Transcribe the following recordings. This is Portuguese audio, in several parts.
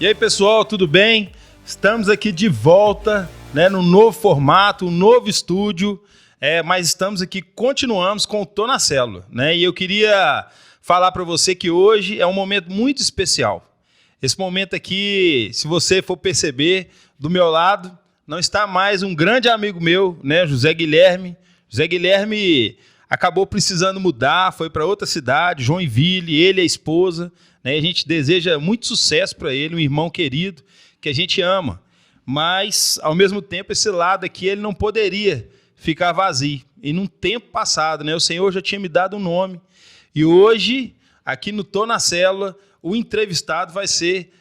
E aí, pessoal, tudo bem? Estamos aqui de volta, né, no novo formato, um novo estúdio, mas estamos aqui, continuamos com o Tô na Célula, né? E eu queria falar para você que hoje é um momento muito especial. Esse momento aqui, se você for perceber, do meu lado não está mais um grande amigo meu, né, José Guilherme. José Guilherme acabou precisando mudar, foi para outra cidade, Joinville, ele e a esposa, né? A gente deseja muito sucesso para ele, um irmão querido que a gente ama. Mas, ao mesmo tempo, esse lado aqui ele não poderia ficar vazio. E num tempo passado, né, o Senhor já tinha me dado um nome. E hoje, aqui no Tô na Célula, o entrevistado vai ser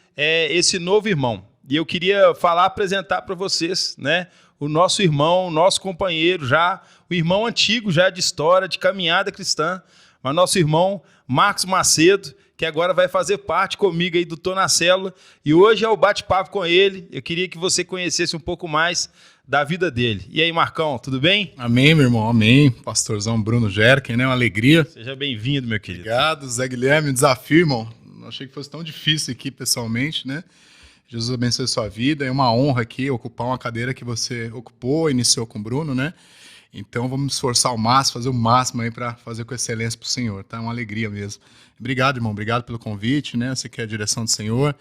esse novo irmão. E eu queria apresentar para vocês, né, o nosso irmão, o nosso companheiro já, o irmão antigo já de história, de caminhada cristã, mas nosso irmão Marcos Macedo, que agora vai fazer parte comigo aí do Tô na Célula. E hoje é o bate-papo com ele. Eu queria que você conhecesse um pouco mais da vida dele. E aí, Marcão, tudo bem? Amém, meu irmão, amém. Pastorzão Bruno Gerken, né? Uma alegria. Seja bem-vindo, meu querido. Obrigado, Zé Guilherme. Um desafio, irmão. Não achei que fosse tão difícil aqui pessoalmente, né? Jesus abençoe a sua vida. É uma honra aqui ocupar uma cadeira que você ocupou, iniciou com o Bruno, né? Então vamos nos esforçar ao máximo, fazer o máximo aí para fazer com excelência para o Senhor, tá? É uma alegria mesmo. Obrigado, irmão. Obrigado pelo convite, né? Você quer a direção do Senhor.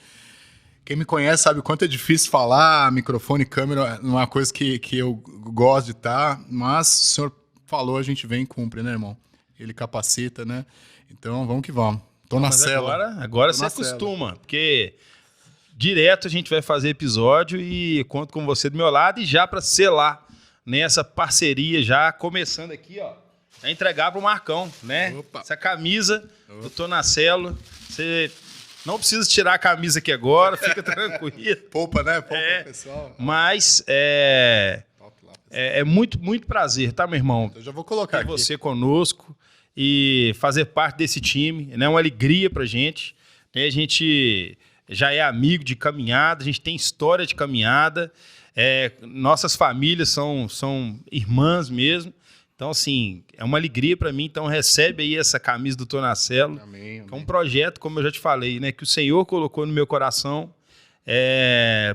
Quem me conhece sabe o quanto é difícil falar, microfone, câmera, não é uma coisa que eu gosto de estar, mas o Senhor falou, a gente vem e cumpre, né, irmão? Ele capacita, né? Então vamos que vamos. Tô na célula. Agora você acostuma, porque direto a gente vai fazer episódio e conto com você do meu lado e já para selar nessa parceria, já começando aqui, ó, a entregar pro Marcão, né? Opa. Essa camisa do Tô na Célula. Você não precisa tirar a camisa aqui agora, fica tranquilo. Poupa, né? Poupa, pessoal. Mas é muito, muito prazer, tá, meu irmão? Eu já vou colocar ter aqui. Você conosco e fazer parte desse time, né? Uma alegria pra gente, né? A gente já é amigo de caminhada, a gente tem história de caminhada, nossas famílias são irmãs mesmo. Então, assim, é uma alegria para mim. Então, recebe aí essa camisa do Tô na Célula. Amém. Que é um projeto, como eu já te falei, né, que o Senhor colocou no meu coração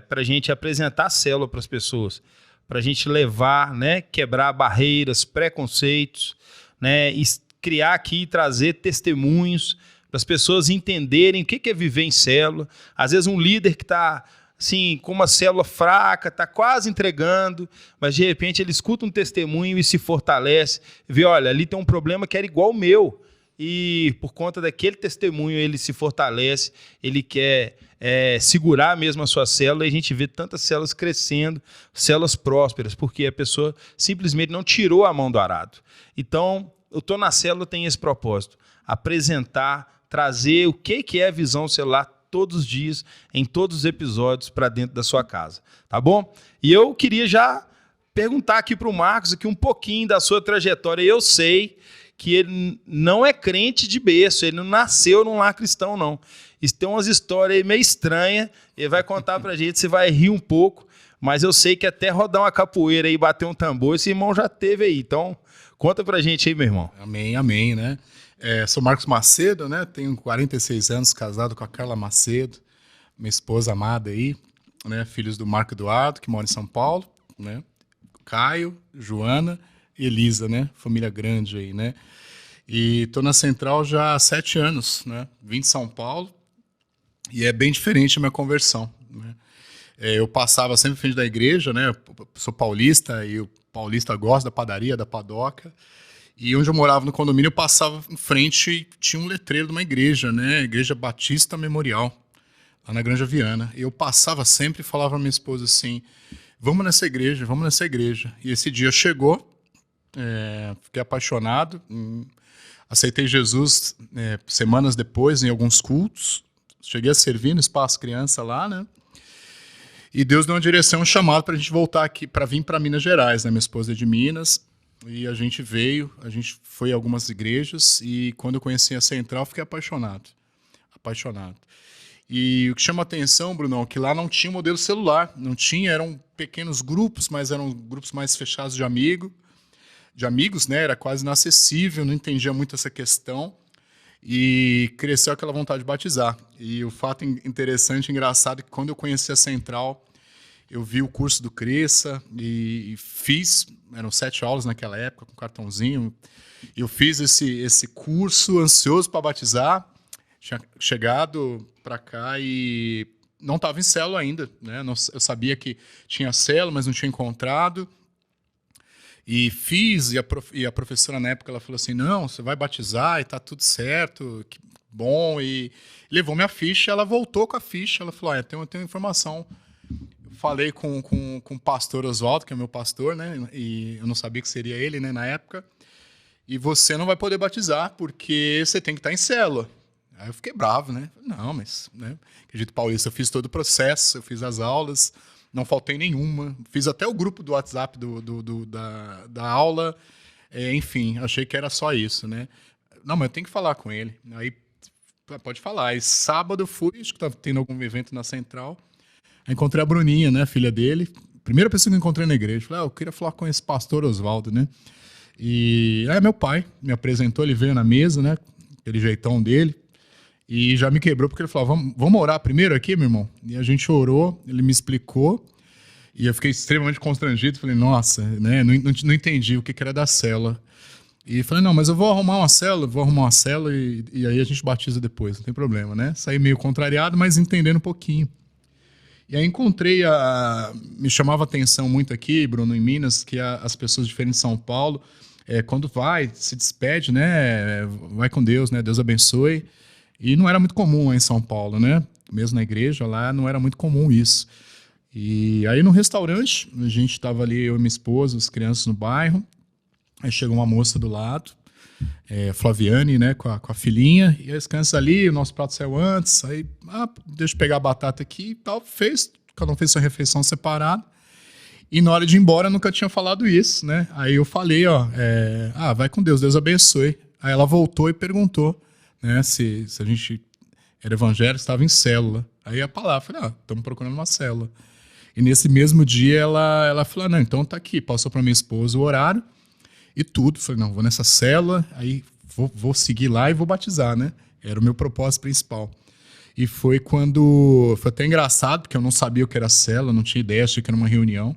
para a gente apresentar a célula para as pessoas, para a gente levar, né, quebrar barreiras, preconceitos, né, e criar aqui e trazer testemunhos para as pessoas entenderem o que é viver em célula. Às vezes um líder que está assim, com uma célula fraca, está quase entregando, mas de repente ele escuta um testemunho e se fortalece, vê, olha, ali tem um problema que era igual ao meu, e por conta daquele testemunho ele se fortalece, ele quer segurar mesmo a sua célula, e a gente vê tantas células crescendo, células prósperas, porque a pessoa simplesmente não tirou a mão do arado. Então, eu Tô na Célula tem esse propósito, apresentar, trazer o que é a visão celular todos os dias, em todos os episódios para dentro da sua casa, tá bom? E eu queria já perguntar aqui para o Marcos aqui um pouquinho da sua trajetória. Eu sei que ele não é crente de berço, ele não nasceu num lar cristão, não. Isso tem umas histórias aí meio estranhas, ele vai contar para a gente, você vai rir um pouco, mas eu sei que até rodar uma capoeira e bater um tambor, esse irmão já teve aí. Então, conta para a gente aí, meu irmão. Amém, amém, né? Sou Marcos Macedo, né? Tenho 46 anos, casado com a Carla Macedo, minha esposa amada aí, né? Filhos do Marco Eduardo, que mora em São Paulo, né? Caio, Joana e Elisa, né? Família grande aí, né? E tô na Central já há 7 anos, né? Vim de São Paulo e é bem diferente a minha conversão, né? Eu passava sempre em frente da igreja, né? Eu sou paulista e o paulista gosta da padaria, da padoca. E onde eu morava no condomínio, eu passava em frente e tinha um letreiro de uma igreja, né? Igreja Batista Memorial, lá na Granja Viana. E eu passava sempre e falava para minha esposa assim, vamos nessa igreja, vamos nessa igreja. E esse dia chegou, fiquei apaixonado, aceitei Jesus semanas depois em alguns cultos. Cheguei a servir no Espaço Criança lá, né? E Deus deu uma direção, um chamado para a gente voltar aqui, para vir para Minas Gerais, né? Minha esposa é de Minas. E a gente veio, a gente foi a algumas igrejas e quando eu conheci a Central, fiquei apaixonado. E o que chama a atenção, Brunão, é que lá não tinha modelo celular, não tinha, eram pequenos grupos, mas eram grupos mais fechados de amigos, né? Era quase inacessível, não entendia muito essa questão. e cresceu aquela vontade de batizar. E o fato interessante, engraçado, é que quando eu conheci a Central, eu vi o curso do Cresça e fiz, eram 7 aulas naquela época, com cartãozinho. Eu fiz esse curso ansioso para batizar, tinha chegado para cá e não estava em célula ainda, né? Eu sabia que tinha célula, mas não tinha encontrado. E fiz, e a professora na época ela falou assim, não, você vai batizar e tá tudo certo, que bom. E levou minha ficha, ela voltou com a ficha, ela falou, eu tenho informação. Falei com o pastor Oswaldo, que é meu pastor, né? E eu não sabia que seria ele, né, na época. E você não vai poder batizar, porque você tem que estar em célula. Aí eu fiquei bravo, né? Não, mas, né? Acredito, Paulista, eu fiz todo o processo, eu fiz as aulas, não faltei nenhuma. Fiz até o grupo do WhatsApp da aula. Enfim, achei que era só isso, né? Não, mas eu tenho que falar com ele. Aí, pode falar. Aí, sábado eu fui, acho que estava tendo algum evento na Central. Aí encontrei a Bruninha, né, filha dele. Primeira pessoa que eu encontrei na igreja. Falei, eu queria falar com esse pastor Oswaldo, né? E aí meu pai me apresentou, ele veio na mesa, né? Aquele jeitão dele. E já me quebrou, porque ele falou, vamos orar primeiro aqui, meu irmão? E a gente orou, ele me explicou, e eu fiquei extremamente constrangido. Falei, nossa, né? Não entendi o que era da célula. E falei, não, mas eu vou arrumar uma célula, e aí a gente batiza depois, não tem problema, né? Saí meio contrariado, mas entendendo um pouquinho. E aí encontrei, me chamava a atenção muito aqui, Bruno, em Minas, que as pessoas diferentes de São Paulo, quando se despede, né? Vai com Deus, né? Deus abençoe. E não era muito comum lá em São Paulo, né? Mesmo na igreja lá, não era muito comum isso. E aí no restaurante, a gente estava ali, eu e minha esposa, as crianças no bairro. Aí chegou uma moça do lado, Flaviane, né, com a filhinha. E as crianças ali, o nosso prato saiu antes. Aí, deixa eu pegar a batata aqui e tal. Cada um fez sua refeição separada. E na hora de ir embora, eu nunca tinha falado isso, né? Aí eu falei, vai com Deus, Deus abençoe. Aí ela voltou e perguntou, né, se a gente era evangélico, estava em célula. Aí a palavra, falei, estamos procurando uma célula. E nesse mesmo dia ela falou, não, então tá aqui, passou para minha esposa o horário e tudo. Falei, não, vou nessa célula, aí vou seguir lá e vou batizar, né? Era o meu propósito principal. E foi até engraçado, porque eu não sabia o que era célula, não tinha ideia, achei que era uma reunião.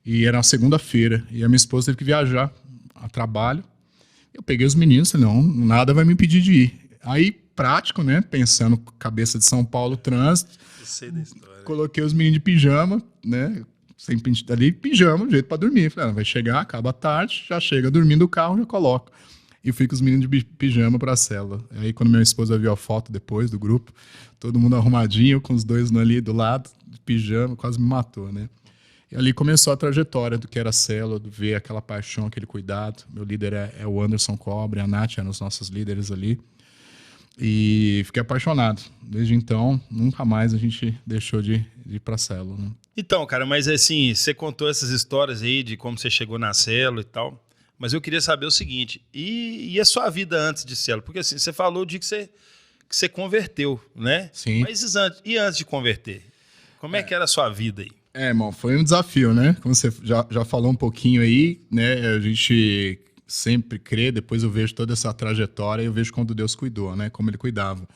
E era uma segunda-feira, e a minha esposa teve que viajar a trabalho. Eu peguei os meninos, falei, não, nada vai me impedir de ir. Aí, prático, né? Pensando cabeça de São Paulo, trânsito. Eu sei da história. Coloquei os meninos de pijama, né? Sempre ali, pijama, jeito pra dormir. Falei, vai chegar, acaba a tarde, já chega dormindo no carro, já coloco. E fui com os meninos de pijama pra célula. Aí, quando minha esposa viu a foto depois do grupo, todo mundo arrumadinho, com os dois ali do lado, de pijama, quase me matou, né? E ali começou a trajetória do que era a célula, de ver aquela paixão, aquele cuidado. Meu líder é o Anderson Cobre, a Nath eram os nossos líderes ali. E fiquei apaixonado. Desde então, nunca mais a gente deixou de ir para a célula, né? Então, cara, mas assim, você contou essas histórias aí de como você chegou na célula e tal, mas eu queria saber o seguinte, e a sua vida antes de célula? Porque assim, você falou de que você converteu, né? Sim. Mas e antes de converter? Como é que era a sua vida aí? Irmão, foi um desafio, né? Como você já falou um pouquinho aí, né? A gente sempre crê, depois eu vejo toda essa trajetória e eu vejo quando Deus cuidou, né? Como Ele cuidava.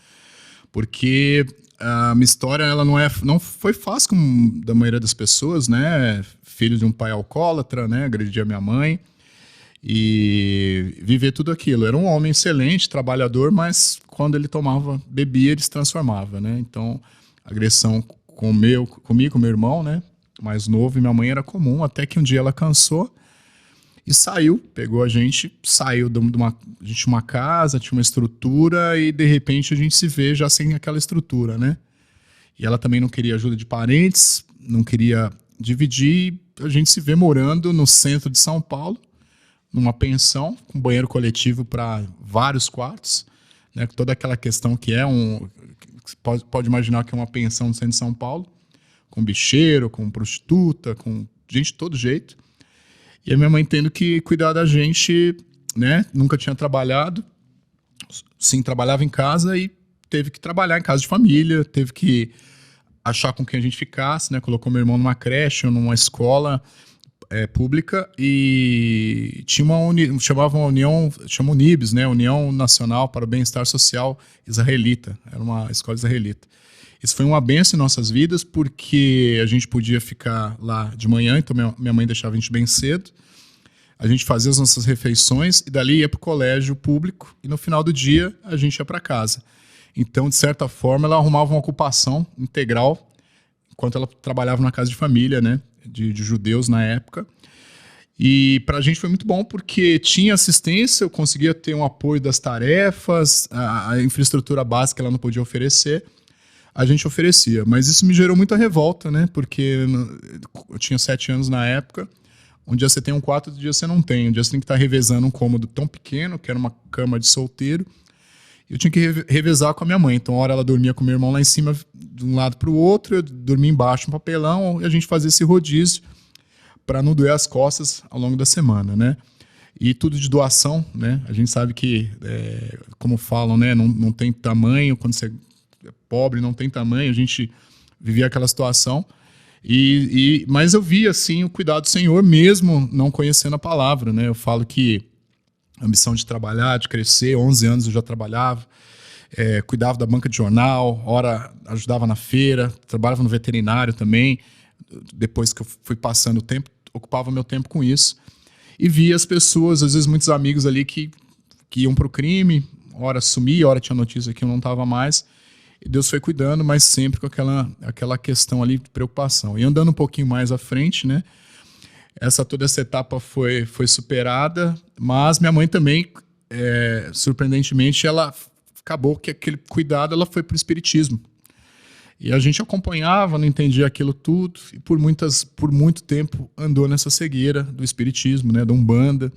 Porque a minha história, ela não foi fácil como da maioria das pessoas, né? Filho de um pai alcoólatra, né? Agredia minha mãe e viver tudo aquilo. Era um homem excelente, trabalhador, mas quando ele bebia, ele se transformava, né? Então, agressão comigo, com meu irmão, né? Mais novo, e minha mãe era comum, até que um dia ela cansou e saiu, pegou a gente, saiu de a gente tinha uma casa, tinha uma estrutura e de repente a gente se vê já sem aquela estrutura, né? E ela também não queria ajuda de parentes, não queria dividir, a gente se vê morando no centro de São Paulo, numa pensão, com banheiro coletivo para vários quartos, né? Toda aquela questão que pode imaginar que é uma pensão no centro de São Paulo, com bicheiro, com prostituta, com gente de todo jeito. E a minha mãe tendo que cuidar da gente, né? Nunca tinha trabalhado. Sim, trabalhava em casa e teve que trabalhar em casa de família, teve que achar com quem a gente ficasse, né? Colocou meu irmão numa creche ou numa escola pública e tinha chamava uma união, chama UNIBS, né? União Nacional para o Bem-Estar Social Israelita. Era uma escola israelita. Isso foi uma bênção em nossas vidas, porque a gente podia ficar lá de manhã, então minha mãe deixava a gente bem cedo, a gente fazia as nossas refeições e dali ia para o colégio público e no final do dia a gente ia para casa. Então, de certa forma, ela arrumava uma ocupação integral enquanto ela trabalhava na casa de família, né, de judeus na época. E para a gente foi muito bom porque tinha assistência, eu conseguia ter um apoio das tarefas, a infraestrutura básica ela não podia oferecer, a gente oferecia. Mas isso me gerou muita revolta, né, porque eu tinha 7 anos na época, um dia você tem um quarto, outro dia você não tem. Um dia você tem que estar revezando um cômodo tão pequeno, que era uma cama de solteiro, eu tinha que revezar com a minha mãe. Então, uma hora ela dormia com o meu irmão lá em cima, de um lado para o outro, eu dormia embaixo no papelão, e a gente fazia esse rodízio para não doer as costas ao longo da semana, né? E tudo de doação, né? A gente sabe que, como falam, né? Não tem tamanho, quando você é pobre não tem tamanho, a gente vivia aquela situação. Mas eu vi, assim, o cuidado do Senhor, mesmo não conhecendo a palavra, né? Eu falo que a ambição de trabalhar, de crescer, 11 anos eu já trabalhava, cuidava da banca de jornal, hora ajudava na feira, trabalhava no veterinário também. Depois que eu fui passando o tempo, ocupava meu tempo com isso. E via as pessoas, às vezes muitos amigos ali que iam para o crime, hora sumia, hora tinha notícia que eu não estava mais. E Deus foi cuidando, mas sempre com aquela questão ali de preocupação. E andando um pouquinho mais à frente, né? Toda essa etapa foi superada, mas minha mãe também, surpreendentemente, ela acabou que aquele cuidado ela foi para o espiritismo. E a gente acompanhava, não entendia aquilo tudo, e por muito tempo andou nessa cegueira do espiritismo, né, da Umbanda.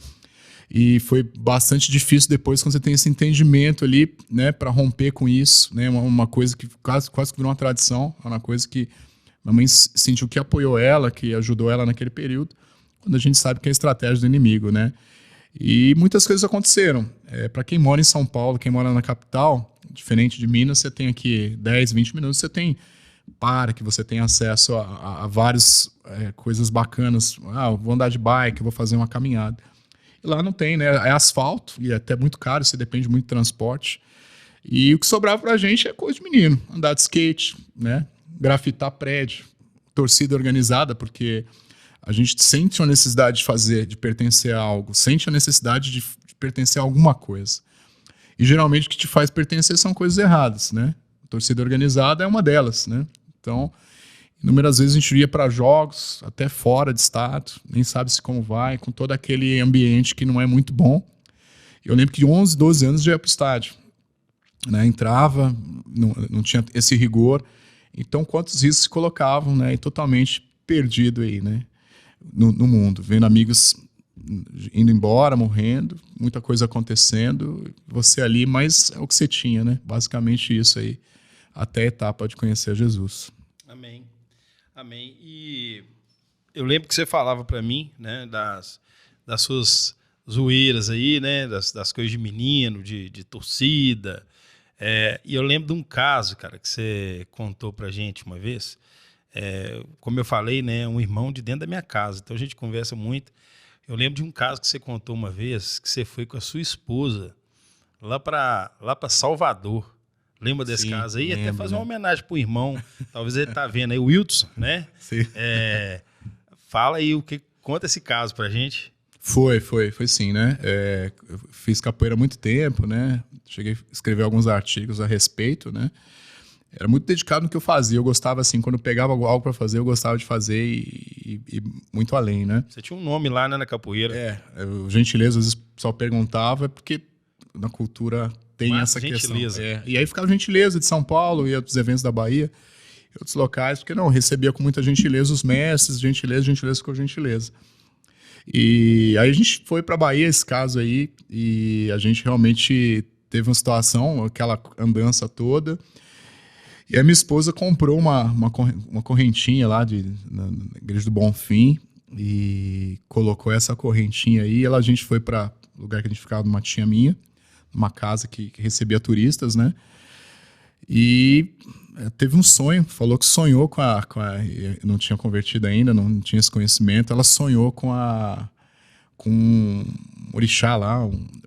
E foi bastante difícil depois quando você tem esse entendimento ali, né, para romper com isso, né, uma coisa que quase que virou uma tradição, uma coisa que minha mãe sentiu que apoiou ela, que ajudou ela naquele período, quando a gente sabe que é a estratégia do inimigo, né? E muitas coisas aconteceram. Para quem mora em São Paulo, quem mora na capital, diferente de Minas, você tem aqui 10, 20 minutos, você tem que você tem acesso a várias coisas bacanas. Eu vou andar de bike, vou fazer uma caminhada. E lá não tem, né? É asfalto e é até muito caro, você depende muito de transporte. E o que sobrava pra gente é coisa de menino. Andar de skate, né? Grafitar prédio, torcida organizada, porque a gente sente a necessidade de pertencer a algo, sente a necessidade de pertencer a alguma coisa. E geralmente o que te faz pertencer são coisas erradas, né? A torcida organizada é uma delas, né? Então, inúmeras vezes a gente ia para jogos, até fora de estado, nem sabe se como vai, com todo aquele ambiente que não é muito bom. Eu lembro que de 11, 12 anos já ia para o estádio, né? Entrava, não tinha esse rigor. Então, quantos riscos se colocavam, né? E totalmente perdido aí, né? No mundo, vendo amigos indo embora, morrendo, muita coisa acontecendo, você ali, mas é o que você tinha, né? Basicamente isso aí, até a etapa de conhecer Jesus. Amém. Amém. E eu lembro que você falava para mim, né, das suas zoeiras aí, né, das coisas de menino, de torcida. E eu lembro de um caso, cara, que você contou pra gente uma vez. Como eu falei, né, um irmão de dentro da minha casa, então a gente conversa muito. Eu lembro de um caso que você contou uma vez, que você foi com a sua esposa lá para Salvador. Lembra desse caso aí? Lembro, até fazer uma né? homenagem pro irmão, talvez ele tá vendo aí, o Wilson, né? Sim. Fala aí, conta esse caso pra gente. Foi sim, né? Eu fiz capoeira há muito tempo, né? Cheguei a escrever alguns artigos a respeito, né? Era muito dedicado no que eu fazia. Eu gostava, assim, quando eu pegava algo para fazer, eu gostava de fazer e muito além, né? Você tinha um nome lá, né, na capoeira. Gentileza, às vezes o pessoal perguntava, porque na cultura tem Mas essa gentileza. questão. E aí ficava gentileza de São Paulo, ia dos eventos da Bahia, e outros locais, porque não, recebia com muita gentileza os mestres, gentileza com gentileza. E aí a gente foi para Bahia, esse caso aí, e a gente realmente teve uma situação, aquela andança toda. E a minha esposa comprou uma correntinha lá na Igreja do Bonfim e colocou essa correntinha aí. A gente foi para o lugar que a gente ficava, numa tia minha, numa casa que recebia turistas, né? E teve um sonho, falou que sonhou não tinha convertido ainda, não tinha esse conhecimento, ela sonhou com um orixá lá,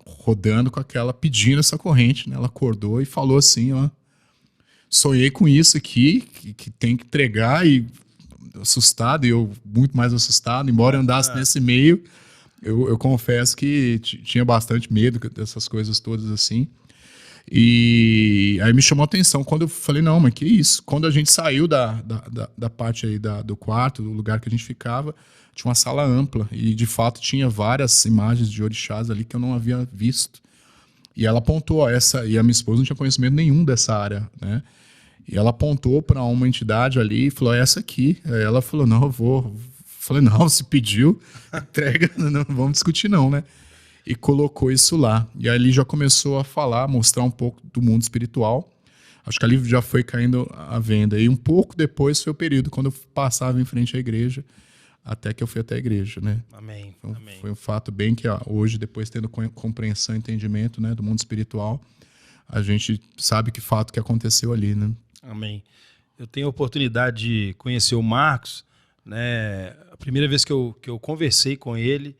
rodando com aquela, pedindo essa corrente, né? Ela acordou e falou assim, ó, sonhei com isso aqui, que tem que entregar, e assustado, e eu muito mais assustado, embora eu andasse nesse meio, eu confesso que tinha bastante medo dessas coisas todas assim. E aí me chamou a atenção quando eu falei, não, mas que isso? Quando a gente saiu da parte aí do quarto, do lugar que a gente ficava, tinha uma sala ampla e de fato tinha várias imagens de orixás ali que eu não havia visto. E ela apontou, ó, e a minha esposa não tinha conhecimento nenhum dessa área, né? E ela apontou para uma entidade ali e falou, é essa aqui. Aí ela falou, não, eu vou. Falei, não, se pediu, entrega, não vamos discutir não, né? E colocou isso lá. E aí ele já começou a falar, mostrar um pouco do mundo espiritual. Acho que ali já foi caindo a venda. E um pouco depois foi o período quando eu passava em frente à igreja, até que eu fui até a igreja, né? Amém. Então, Amém. foi um fato bem que hoje, depois tendo compreensão e entendimento, né, do mundo espiritual, a gente sabe que fato que aconteceu ali, né? Amém. Eu tenho a oportunidade de conhecer o Marcos, né? A primeira vez que eu conversei com ele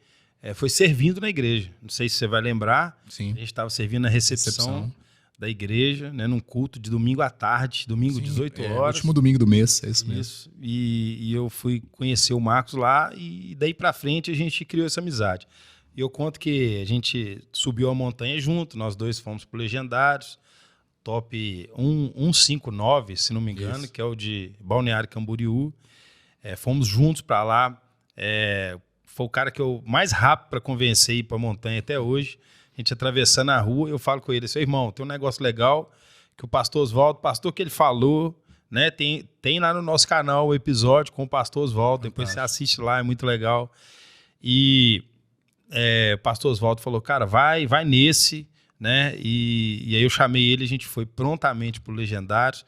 foi servindo na igreja. Não sei se você vai lembrar. Sim. A gente estava servindo na recepção da igreja, né? Num culto de domingo à tarde, domingo, sim, 18 horas. Último domingo do mês, é isso mesmo. Isso. E eu fui conhecer o Marcos lá e daí para frente a gente criou essa amizade. E eu conto que a gente subiu a montanha junto, nós dois fomos pro Legendários, top 159, se não me engano, isso, que é o de Balneário Camboriú. Fomos juntos para lá. Foi o cara que eu mais rápido para convencer a ir para a montanha até hoje. A gente atravessando a rua, eu falo com ele, seu irmão, tem um negócio legal que o pastor Oswaldo, pastor que ele falou, né? Tem lá no nosso canal o episódio com o pastor Oswaldo, depois você assiste lá, é muito legal. E o pastor Oswaldo falou, cara, vai nesse, né? E aí eu chamei ele, a gente foi prontamente pro Legendários.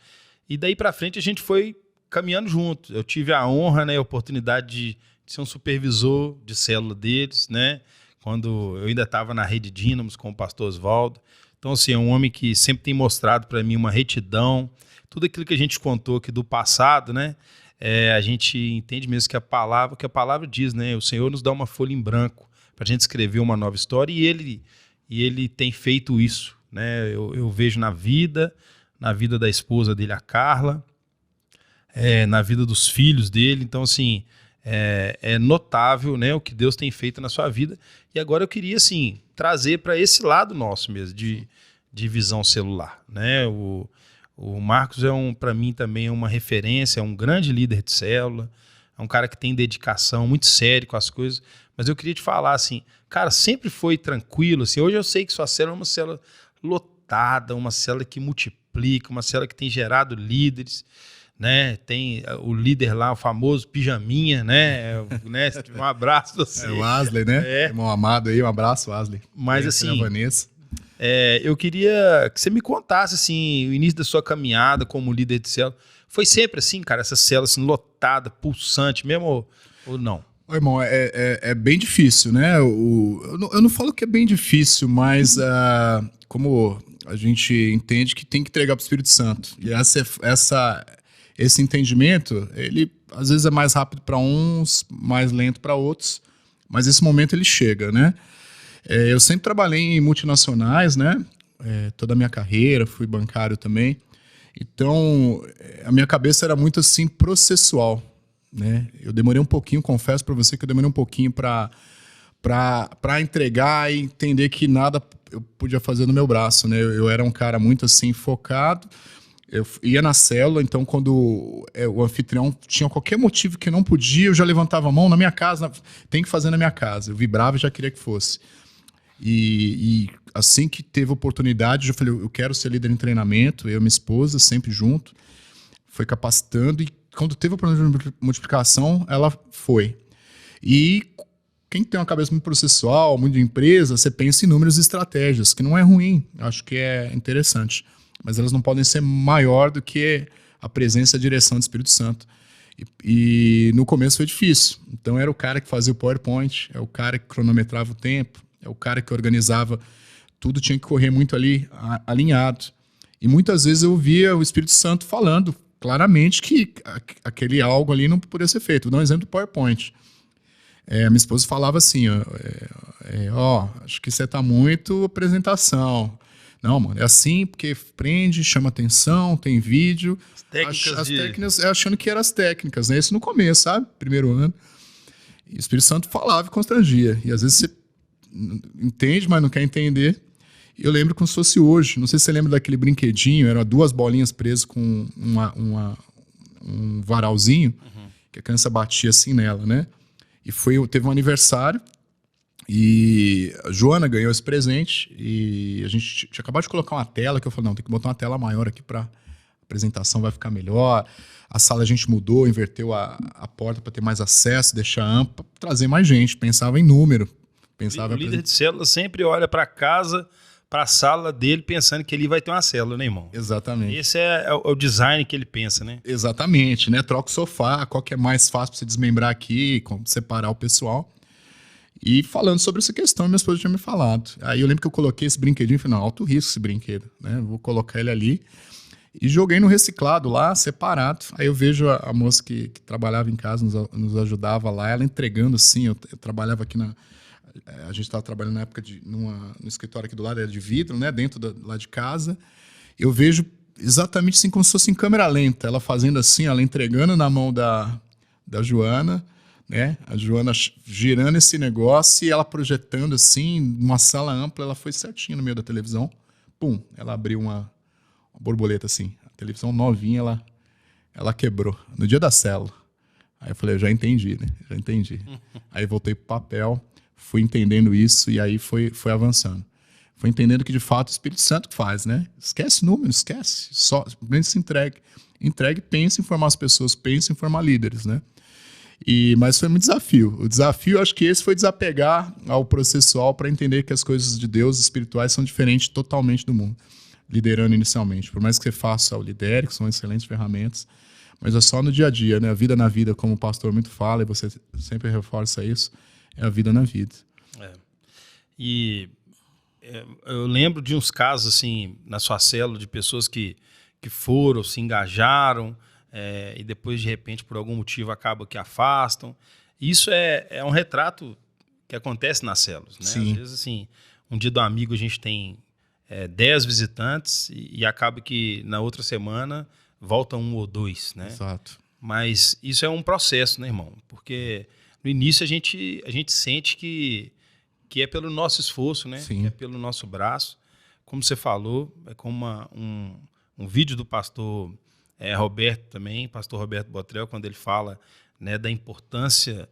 E daí para frente a gente foi caminhando junto. Eu tive a honra, né, a oportunidade de ser um supervisor de célula deles, né? Quando eu ainda estava na Rede Dínamos com o pastor Oswaldo. Então, assim, é um homem que sempre tem mostrado para mim uma retidão. Tudo aquilo que a gente contou aqui do passado, né? A gente entende mesmo que a palavra diz, né? O Senhor nos dá uma folha em branco para a gente escrever uma nova história e ele tem feito isso, né? Eu vejo na vida da esposa dele, a Carla, na vida dos filhos dele. Então, assim, é notável, né, o que Deus tem feito na sua vida. E agora eu queria, assim, trazer para esse lado nosso mesmo, de visão celular, né? O Marcos para mim também é uma referência, é um grande líder de célula, é um cara que tem dedicação, muito sério com as coisas. Mas eu queria te falar, assim, cara, sempre foi tranquilo, assim. Hoje eu sei que sua célula é uma célula lotada, uma célula que multiplica, uma célula que tem gerado líderes, né? Tem o líder lá, o famoso Pijaminha, né? Um abraço pra você. O Asley, né? Irmão amado aí, um abraço, Asley. Mas assim, Vanessa. Eu queria que você me contasse, assim, o início da sua caminhada como líder de célula. Foi sempre assim, cara, essa célula assim, lotada, pulsante mesmo ou não? Ô, irmão, é bem difícil, né? Eu não falo que é bem difícil, mas como a gente entende que tem que entregar para o Espírito Santo. E esse entendimento, ele às vezes é mais rápido para uns, mais lento para outros, mas esse momento ele chega, né? Eu sempre trabalhei em multinacionais, né? Toda a minha carreira, fui bancário também. Então, a minha cabeça era muito assim processual, né? Eu demorei um pouquinho, confesso para você que eu demorei um pouquinho para entregar e entender que nada eu podia fazer no meu braço, né? Eu era um cara muito assim focado. Eu ia na célula, então quando o anfitrião tinha qualquer motivo que não podia, eu já levantava a mão na minha casa, tem que fazer na minha casa. Eu vibrava e já queria que fosse. E assim que teve oportunidade, eu falei, eu quero ser líder em treinamento, eu e minha esposa, sempre junto, foi capacitando, e quando teve a oportunidade de multiplicação, ela foi. E quem tem uma cabeça muito processual, muito de empresa, você pensa em números e estratégias, que não é ruim, acho que é interessante, mas elas não podem ser maior do que a presença e a direção do Espírito Santo. E no começo foi difícil, então era o cara que fazia o PowerPoint, é o cara que cronometrava o tempo, é o cara que organizava, tudo tinha que correr muito ali, alinhado. E muitas vezes eu via o Espírito Santo falando claramente que aquele algo ali não poderia ser feito. Vou dar um exemplo do PowerPoint. Minha esposa falava assim, acho que você está muito apresentação. Não, mano, é assim porque prende, chama atenção, tem vídeo. As técnicas, achando que eram as técnicas, né? Isso no começo, sabe? Primeiro ano. E o Espírito Santo falava e constrangia. E às vezes você entende, mas não quer entender. Eu lembro como se fosse hoje. Não sei se você lembra daquele brinquedinho, eram 2 bolinhas presas com um varalzinho, que a criança batia assim nela, né? E teve um aniversário, e a Joana ganhou esse presente, e a gente tinha acabado de colocar uma tela, que eu falei, não, tem que botar uma tela maior aqui para a apresentação vai ficar melhor. A sala a gente mudou, inverteu a porta para ter mais acesso, deixar ampla, trazer mais gente, pensava em número. O líder de célula sempre olha para casa, para a sala dele, pensando que ali vai ter uma célula, né, irmão? Exatamente. Esse é o design que ele pensa, né? Exatamente, né? Troca o sofá, qual que é mais fácil para você desmembrar aqui, separar o pessoal. E falando sobre essa questão, minha esposa tinha me falado. Aí eu lembro que eu coloquei esse brinquedinho e falei, não, alto risco esse brinquedo, né? Vou colocar ele ali. E joguei no reciclado lá, separado. Aí eu vejo a moça que trabalhava em casa, nos ajudava lá, ela entregando assim, eu trabalhava aqui a gente estava trabalhando na época no escritório aqui do lado, era de vidro, né? Dentro lá de casa. Eu vejo exatamente assim, como se fosse em câmera lenta. Ela fazendo assim, ela entregando na mão da Joana, né? A Joana girando esse negócio e ela projetando assim, numa sala ampla, ela foi certinho no meio da televisão. Pum, ela abriu uma borboleta assim. A televisão novinha, ela quebrou. No dia da célula. Aí eu falei, eu já entendi, né? Já entendi. Aí voltei pro papel. Fui entendendo isso e aí foi avançando. Foi entendendo que, de fato, o Espírito Santo que faz, né? Esquece número, esquece. Só se entregue. Entregue, pense em formar as pessoas, pense em formar líderes, né? Mas foi um desafio. O desafio, acho que esse foi desapegar ao processual para entender que as coisas de Deus espirituais são diferentes totalmente do mundo. Liderando inicialmente. Por mais que você faça o lidere, que são excelentes ferramentas, mas é só no dia a dia, né? A vida na vida, como o pastor muito fala, e você sempre reforça isso, é a vida na vida. Eu lembro de uns casos, assim, na sua célula, de pessoas que foram, se engajaram, e depois, de repente, por algum motivo, acaba que afastam. Isso é um retrato que acontece nas células, né? Sim. Às vezes, assim, um dia do amigo a gente tem 10 visitantes e acaba que na outra semana volta 1 ou 2, né? Exato. Mas isso é um processo, né, irmão? Porque no início a gente sente que é pelo nosso esforço, né? Sim. Que é pelo nosso braço. Como você falou, é como um vídeo do pastor Roberto também, pastor Roberto Botrel, quando ele fala, né, da importância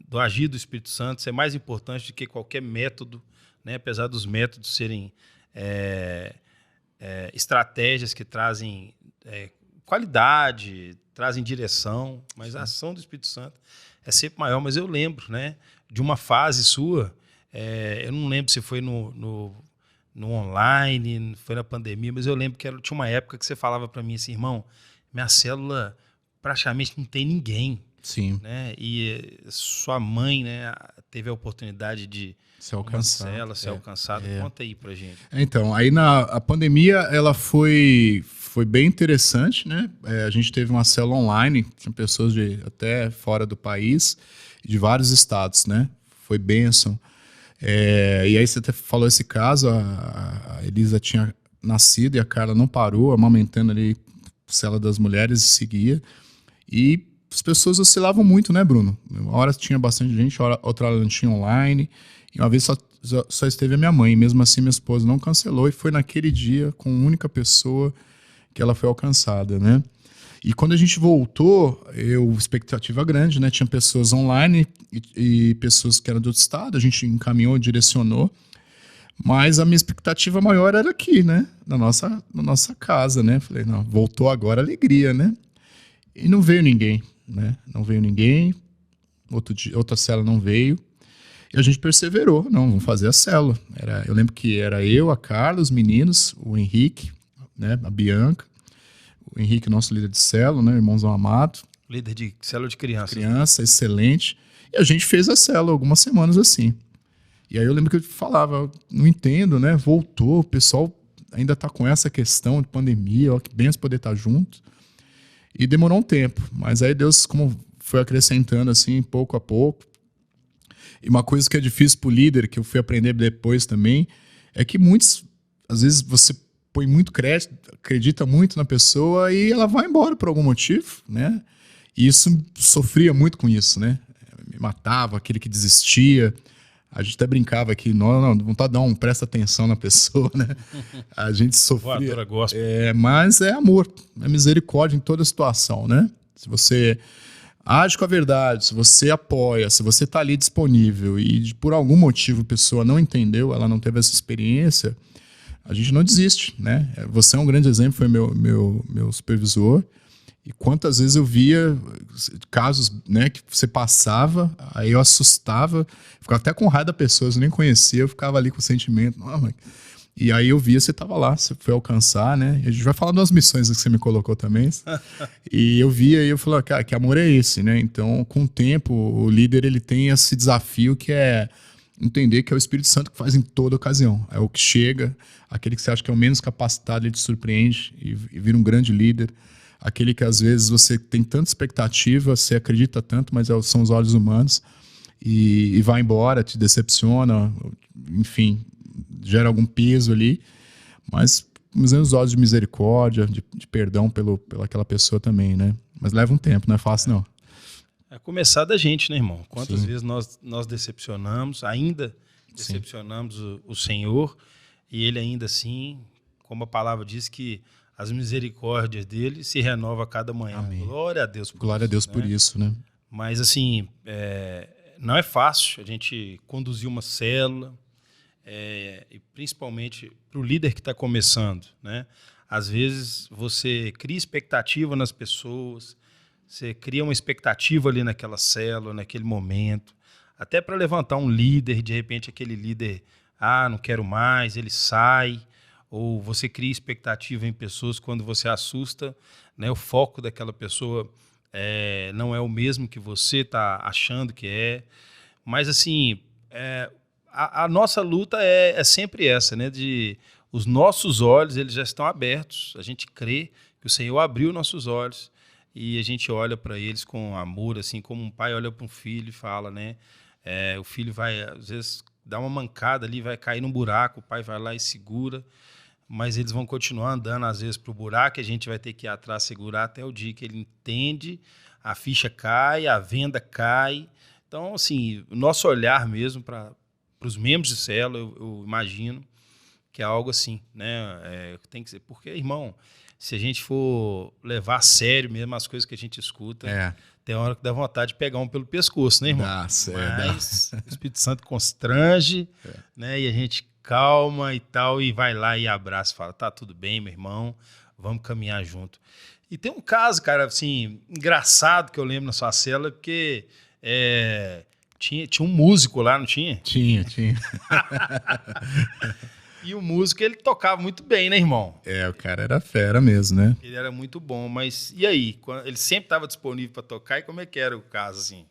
do agir do Espírito Santo ser mais importante do que qualquer método, né? Apesar dos métodos serem estratégias que trazem qualidade, trazem direção, mas a ação do Espírito Santo é sempre maior. Mas eu lembro, né, de uma fase sua, eu não lembro se foi no online, foi na pandemia, mas eu lembro que tinha uma época que você falava para mim assim, irmão, minha célula praticamente não tem ninguém. Sim. Né? E sua mãe, né, teve a oportunidade de ser alcançada. Ser alcançada. Conta aí pra gente. Então, aí a pandemia, ela foi bem interessante, né? A gente teve uma célula online, tinha pessoas até fora do país, de vários estados, né? Foi bênção. E aí você até falou esse caso, a Elisa tinha nascido e a Carla não parou, amamentando ali a célula das mulheres e seguia. E as pessoas oscilavam muito, né, Bruno? Uma hora tinha bastante gente, outra hora não tinha online. E uma vez só esteve a minha mãe. E mesmo assim, minha esposa não cancelou. E foi naquele dia, com a única pessoa, que ela foi alcançada, né? E quando a gente voltou, expectativa grande, né? Tinha pessoas online e pessoas que eram do outro estado. A gente encaminhou, direcionou. Mas a minha expectativa maior era aqui, né? Na nossa casa, né? Falei, não, voltou agora, alegria, né? E não veio ninguém, né? Não veio ninguém. Outra célula não veio. E a gente perseverou. Não, vamos fazer a célula. Eu lembro que era eu, a Carla, os meninos, o Henrique, né? A Bianca. O Henrique, nosso líder de célula, né? Irmãozão amado. Líder de célula de criança. Criança, excelente. E a gente fez a célula algumas semanas assim. E aí eu lembro que eu falava, não entendo, né? Voltou, o pessoal ainda está com essa questão de pandemia, ó, que benção poder estar junto. E demorou um tempo, mas aí Deus como foi acrescentando assim, pouco a pouco. E uma coisa que é difícil para o líder, que eu fui aprender depois também, é que às vezes você põe muito crédito, acredita muito na pessoa e ela vai embora por algum motivo, né? E isso sofria muito com isso, né? Me matava, aquele que desistia. A gente até brincava aqui, não, vontade de dar presta atenção na pessoa, né? A gente sofria. Mas é amor, é misericórdia em toda situação, né? Se você age com a verdade, se você apoia, se você está ali disponível e por algum motivo a pessoa não entendeu, ela não teve essa experiência, a gente não desiste, né? Você é um grande exemplo, foi meu supervisor. E quantas vezes eu via casos, né, que você passava, aí eu assustava, ficava até com raiva da pessoa, eu nem conhecia, eu ficava ali com o sentimento. E aí eu via, você estava lá, você foi alcançar, né? E a gente vai falar das missões que você me colocou também. E eu via e eu falei, cara, que amor é esse, né? Então, com o tempo, o líder ele tem esse desafio que é entender que é o Espírito Santo que faz em toda ocasião. É o que chega, aquele que você acha que é o menos capacitado, ele te surpreende e vira um grande líder. Aquele que às vezes você tem tanta expectativa, você acredita tanto, mas são os olhos humanos, e vai embora, te decepciona, enfim, gera algum peso ali, mas usando os olhos de misericórdia, de perdão pela aquela pessoa também, né? Mas leva um tempo, não é fácil não. É começar da gente, né, irmão? Quantas vezes nós decepcionamos, ainda decepcionamos o Senhor, e Ele ainda assim, como a palavra diz, que as misericórdias dele se renovam a cada manhã. Amém. Glória a Deus por Glória isso. A Deus por isso, né? Mas, assim, não é fácil a gente conduzir uma célula, e principalmente para o líder que está começando, né? Às vezes você cria expectativa nas pessoas, você cria uma expectativa ali naquela célula, naquele momento, até para levantar um líder, de repente aquele líder, não quero mais, ele sai. Ou você cria expectativa em pessoas quando você assusta, né? O foco daquela pessoa não é o mesmo que você está achando que é. Mas, assim, a nossa luta é sempre essa, né? Os nossos olhos eles já estão abertos. A gente crê que o Senhor abriu nossos olhos e a gente olha para eles com amor, assim como um pai olha para um filho e fala, né? O filho vai, às vezes, dar uma mancada ali, vai cair num buraco, o pai vai lá e segura. Mas eles vão continuar andando, às vezes, para o buraco, e a gente vai ter que ir atrás, segurar até o dia que ele entende, a ficha cai, a venda cai. Então, assim, o nosso olhar mesmo para os membros de célula, eu imagino que é algo assim, né? Tem que ser, porque, irmão, se a gente for levar a sério mesmo as coisas que a gente escuta, tem hora que dá vontade de pegar um pelo pescoço, né, irmão? Mas o Espírito Santo constrange, né? E a gente calma e tal, e vai lá e abraça e fala, tá tudo bem, meu irmão, vamos caminhar junto. E tem um caso, cara, assim, engraçado que eu lembro na sua célula, porque tinha um músico lá, não tinha? Tinha. E o músico, ele tocava muito bem, né, irmão? O cara era fera mesmo, né? Ele era muito bom, mas e aí? Ele sempre estava disponível para tocar, e como é que era o caso, assim?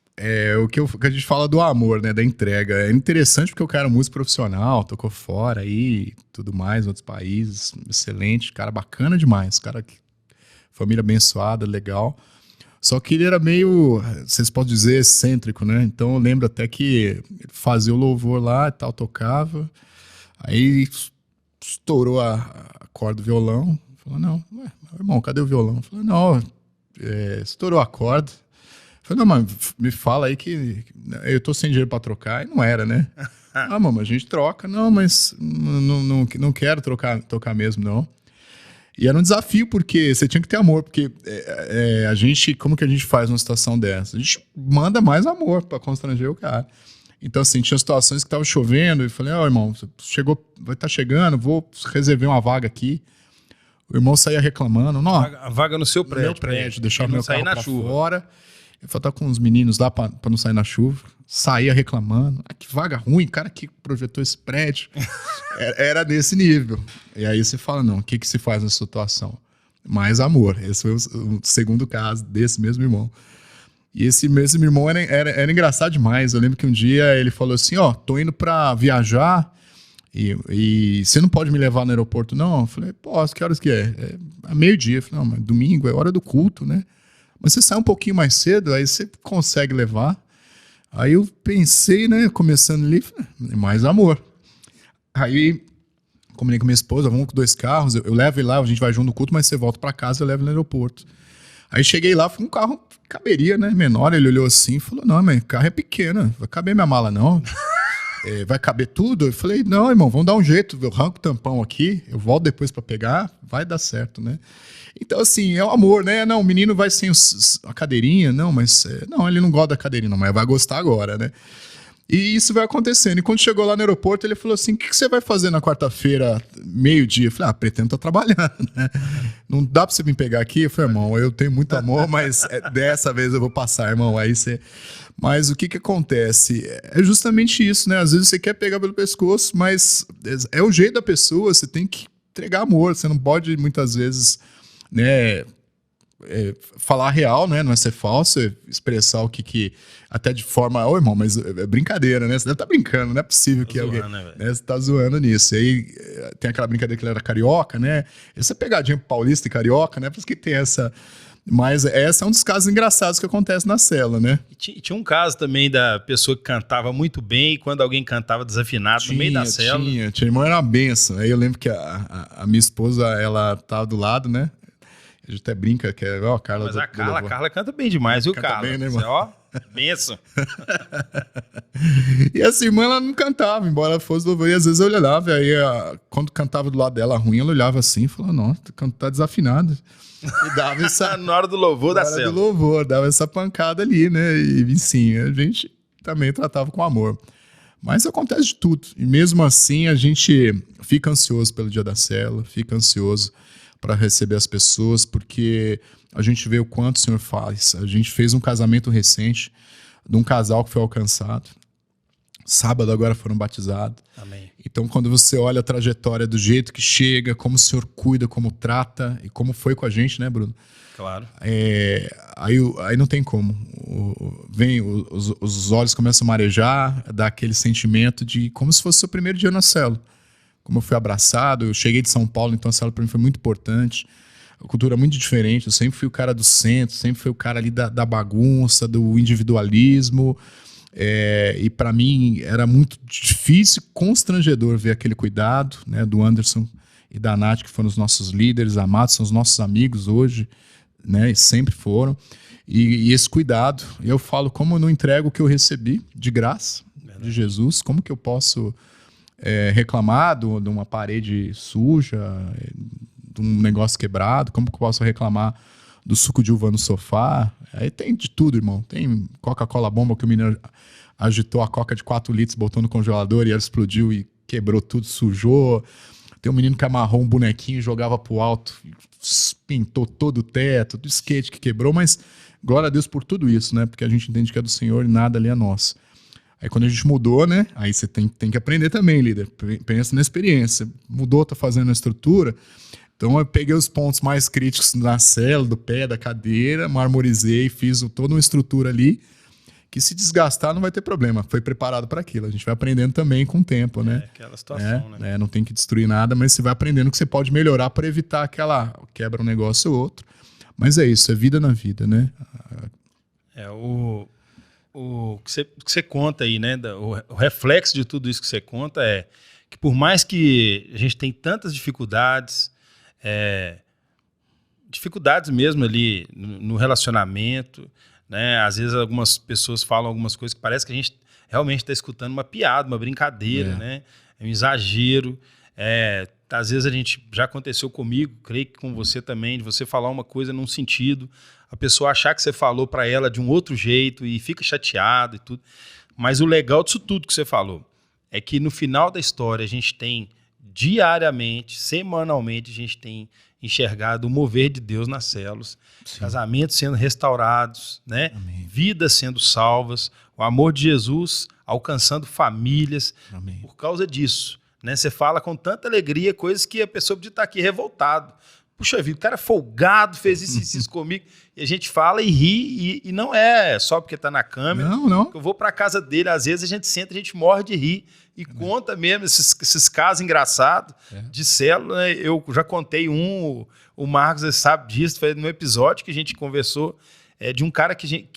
O que a gente fala do amor, né, da entrega. É interessante porque o cara é um músico profissional, tocou fora aí, tudo mais, em outros países, excelente, cara bacana demais, cara, família abençoada, legal. Só que ele era meio, vocês podem dizer, excêntrico, né? Então eu lembro até que ele fazia o louvor lá e tal, tocava, aí estourou a corda do violão, falou, não, irmão, cadê o violão? Falou, não, estourou a corda. Falei, não, mas me fala aí que eu tô sem dinheiro pra trocar. E não era, né? Mamãe, a gente troca. Não, mas não quero tocar mesmo, não. E era um desafio, porque você tinha que ter amor. Porque a gente, como que a gente faz numa situação dessa? A gente manda mais amor pra constranger o cara. Então, assim, tinha situações que tava chovendo. E falei, irmão, vai estar chegando, vou reservar uma vaga aqui. O irmão saía reclamando. Não, a vaga no seu prédio. No meu prédio, deixar o meu carro pra fora. Eu falei, tá com uns meninos lá pra não sair na chuva. Saía reclamando. Que vaga ruim, cara que projetou esse prédio. Era nesse nível. E aí você fala, não, o que se faz nessa situação? Mais amor. Esse foi o segundo caso desse mesmo irmão. E esse mesmo irmão era engraçado demais. Eu lembro que um dia ele falou assim, tô indo pra viajar E você não pode me levar no aeroporto, não? Eu falei, posso, que horas que é? É meio-dia. Eu falei, não, mas domingo é hora do culto, né? Mas você sai um pouquinho mais cedo, aí você consegue levar. Aí eu pensei, né, começando ali, falei, mais amor. Aí combinei com minha esposa, vamos com 2 carros, eu levo ele lá, a gente vai junto no culto, mas você volta pra casa, eu levo ele no aeroporto. Aí cheguei lá, foi um carro que caberia, né, menor, ele olhou assim e falou, não, mas o carro é pequeno, vai caber minha mala não. Vai caber tudo? Eu falei, não, irmão, vamos dar um jeito, eu arranco o tampão aqui, eu volto depois pra pegar, vai dar certo, né? Então, assim, é o amor, né? Não, o menino vai sem a cadeirinha, não, mas... não, ele não gosta da cadeirinha, não, mas vai gostar agora, né? E isso vai acontecendo. E quando chegou lá no aeroporto, ele falou assim, o que você vai fazer na quarta-feira, meio-dia? Eu falei, pretendo estar trabalhando, né? Não dá pra você me pegar aqui? Eu falei, irmão, eu tenho muito amor, mas dessa vez eu vou passar, irmão. Aí você... Mas o que acontece? É justamente isso, né? Às vezes você quer pegar pelo pescoço, mas é o jeito da pessoa, você tem que entregar amor, você não pode muitas vezes, né, falar real, né? Não é ser falso, é expressar o que até de forma, ô irmão, mas é brincadeira, né? Você deve estar brincando, não é possível que alguém, né? Você tá zoando nisso. E aí tem aquela brincadeira que ele era carioca, né? Essa pegadinha paulista e carioca, né? Por isso que tem essa... Mas esse é um dos casos engraçados que acontece na cela, né? E tinha um caso também da pessoa que cantava muito bem e quando alguém cantava desafinado no meio da cela. Tinha, irmão, era uma benção. Aí eu lembro que a minha esposa, ela tava do lado, né? A gente até brinca que é, ó, a Carla... Mas a Carla canta bem demais, viu, Carla? Bem, né, irmão? Você, ó, benção. E essa irmã, ela não cantava, embora ela fosse louvor. E às vezes eu olhava, aí quando cantava do lado dela ruim, ela olhava assim e falava, nossa, tá desafinado. E dava essa... na hora do louvor da cela. Na hora do louvor, dava essa pancada ali, né? E sim, a gente também tratava com amor. Mas acontece de tudo. E mesmo assim, a gente fica ansioso pelo dia da cela, fica ansioso para receber as pessoas, porque a gente vê o quanto o Senhor faz. A gente fez um casamento recente de um casal que foi alcançado. Sábado agora foram batizados. Amém. Então, quando você olha a trajetória do jeito que chega, como o Senhor cuida, como trata, e como foi com a gente, né, Bruno? Claro. Aí não tem como. Os olhos começam a marejar, dá aquele sentimento de como se fosse o seu primeiro dia na célula. Como eu fui abraçado, eu cheguei de São Paulo, então a célula para mim foi muito importante. A cultura é muito diferente, eu sempre fui o cara do centro, sempre fui o cara ali da bagunça, do individualismo. E para mim era muito difícil, constrangedor ver aquele cuidado, né, do Anderson e da Nath, que foram os nossos líderes amados, são os nossos amigos hoje, né, e sempre foram. E esse cuidado, eu falo, como eu não entrego o que eu recebi de graça, de Jesus, como que eu posso reclamar de uma parede suja, de um negócio quebrado, como que eu posso reclamar do suco de uva no sofá? Aí tem de tudo, irmão. Tem Coca-Cola bomba, que o menino agitou a coca de 4 litros, botou no congelador e ela explodiu e quebrou tudo, sujou. Tem um menino que amarrou um bonequinho e jogava pro alto, pintou todo o teto, do skate que quebrou, mas glória a Deus por tudo isso, né? Porque a gente entende que é do Senhor e nada ali é nosso. Aí quando a gente mudou, né? Aí você tem que aprender também, líder. Pensa na experiência. Mudou, tá fazendo a estrutura. Então eu peguei os pontos mais críticos na cela, do pé, da cadeira, marmorizei, fiz toda uma estrutura ali, que se desgastar não vai ter problema. Foi preparado para aquilo. A gente vai aprendendo também com o tempo, né? Aquela situação, né? Não tem que destruir nada, mas você vai aprendendo que você pode melhorar para evitar aquela quebra um negócio ou outro. Mas é isso, é vida na vida, né? O que você conta aí, né? O reflexo de tudo isso que você conta é que por mais que a gente tem tantas dificuldades mesmo ali no relacionamento, né? Às vezes algumas pessoas falam algumas coisas que parece que a gente realmente está escutando uma piada, uma brincadeira, né? É um exagero. Às vezes já aconteceu comigo, creio que com você também, de você falar uma coisa num sentido, a pessoa achar que você falou para ela de um outro jeito e fica chateado e tudo. Mas o legal disso tudo que você falou é que no final da história a gente tem diariamente, semanalmente, a gente tem enxergado o mover de Deus nas células, casamentos sendo restaurados, né? Vidas sendo salvas, o amor de Jesus alcançando famílias. Por causa disso, né? Você fala com tanta alegria coisas que a pessoa podia estar aqui revoltado, puxa vida, o cara é folgado, fez isso comigo. E a gente fala e ri, e não é só porque tá na câmera. Não. Eu vou pra casa dele, às vezes a gente senta, a gente morre de rir. E conta mesmo esses casos engraçados de célula. Né? Eu já contei o Marcos sabe disso, foi no episódio que a gente conversou, de um cara que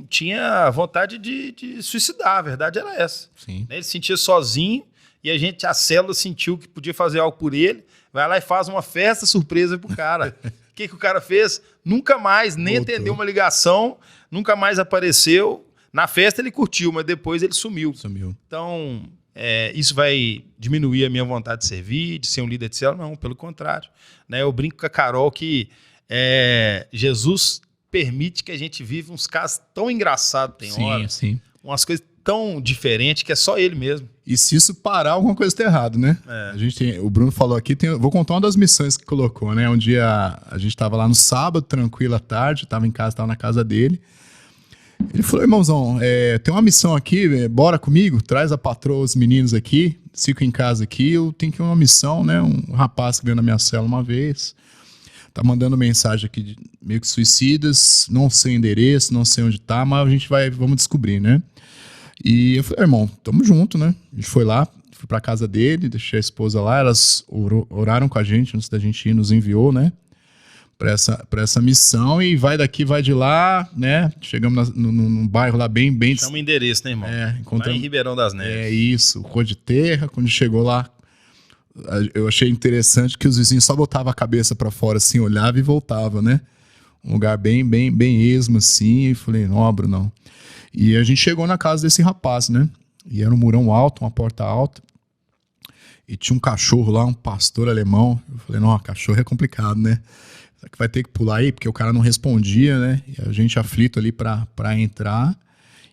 tinha vontade de suicidar, a verdade era essa. Sim. Ele se sentia sozinho, e a célula sentiu que podia fazer algo por ele, vai lá e faz uma festa surpresa pro cara. O que o cara fez? Nunca mais, nem atendeu uma ligação, nunca mais apareceu. Na festa ele curtiu, mas depois ele sumiu. Então, isso vai diminuir a minha vontade de servir, de ser um líder de célula? Não, pelo contrário. Né? Eu brinco com a Carol que Jesus permite que a gente viva uns casos tão engraçados, tem hora. Sim. Umas coisas tão diferentes que é só ele mesmo. E se isso parar, alguma coisa está errado, né? O Bruno falou aqui, vou contar uma das missões que colocou, né? Um dia a gente estava lá no sábado, tranquilo à tarde, estava em casa, estava na casa dele. Ele falou, irmãozão, tem uma missão aqui, bora comigo, traz a patroa, os meninos aqui, fico em casa aqui, eu tenho que ir uma missão, né? Um rapaz que veio na minha cela uma vez, tá mandando mensagem aqui, meio que suicidas, não sei o endereço, não sei onde tá, mas vamos descobrir, né? E eu falei, irmão, tamo junto, né? A gente foi lá, fui pra casa dele, deixei a esposa lá, elas oraram com a gente antes da gente ir, nos enviou, né? Pra essa missão, e vai daqui, vai de lá, né? Chegamos num bairro lá bem... Chama o endereço, né, irmão? Encontramos... Lá em Ribeirão das Neves. Isso, Rua de Terra. Quando chegou lá, eu achei interessante que os vizinhos só botavam a cabeça pra fora, assim, olhava e voltava, né? Um lugar bem esmo, assim, e falei, não, Bruno. E a gente chegou na casa desse rapaz, né? E era um murão alto, uma porta alta. E tinha um cachorro lá, um pastor alemão. Eu falei, não, cachorro é complicado, né? Será que vai ter que pular aí? Porque o cara não respondia, né? E a gente aflito ali pra entrar.